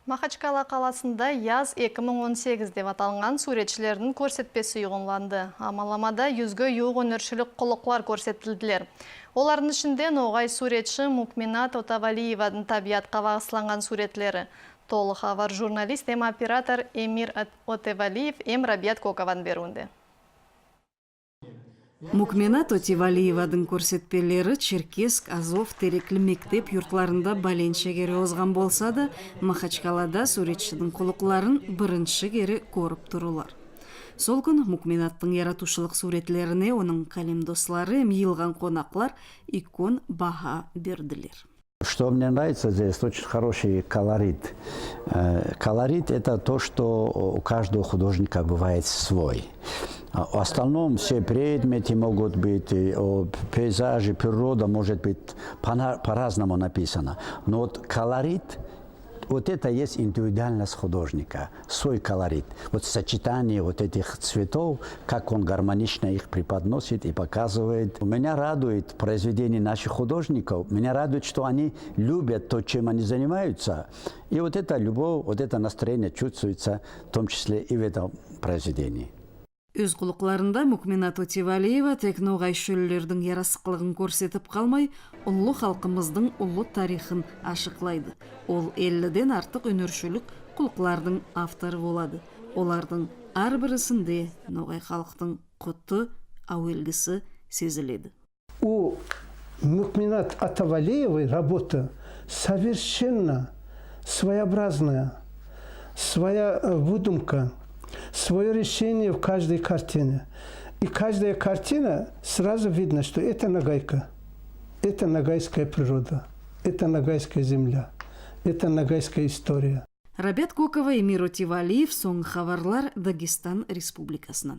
Махачкала қаласында яз 2018 деп аталған суретшілердің көрсетпесі ұйғынланды. Амаламада жүзге жуық өнершілік құлықлар көрсетілділер. Олардың ішінде ноғай суретші Мукминат Отавалиеваның табиатқа бағысланған суретлері. Толық хабар журналист эм оператор Эмир Отавалиев эм Рабиат Кокован берунде. Мукминат Отавалиеваның көрсетпелері Черкесск, Азов, Тереклі мектеп юртларында бәленше кері озған болса да, Махачкалада суретшінің құлықларын бірінші кері көріп тұрулар. Сол күн Мукминаттың яратушылық суретлеріне оның калемдослары мейілған қонақлар икон баға берділер. Что мне нравится здесь, очень хороший колорит. Колорит – это то, что у каждого художника бывает свой. В остальном все предметы могут быть, пейзажи, природа может быть по-разному написано. Но вот колорит, вот это есть индивидуальность художника, свой колорит. Вот сочетание вот этих цветов, как он гармонично их преподносит и показывает. Меня радует произведение наших художников, меня радует, что они любят то, чем они занимаются. И вот эта любовь, вот это настроение чувствуется, в том числе и в этом произведении. Өз құлықларында Мукминат Отавалиева тек ноғай шөллердің ярасықлығын көрсетіп қалмай, ұлы халқымыздың ұлы тарихын ашықлайды. Ол 50-ден артық өнершілік құлықлардың авторы болады. Олардың әрбірісінде ноғай халықтың құтты ауелгісі сезіледі. У Мукминат Отавалиевой работа совершенно своеобразная, своя выдумка, свое решение в каждой картине. И каждая картина сразу видно, что это нагайка. Это нагайская природа. Это нагайская земля. Это нагайская история. Рабиат Кокова, Эмир Отавалиев, соң хабарлар Дагестан Республикасынан.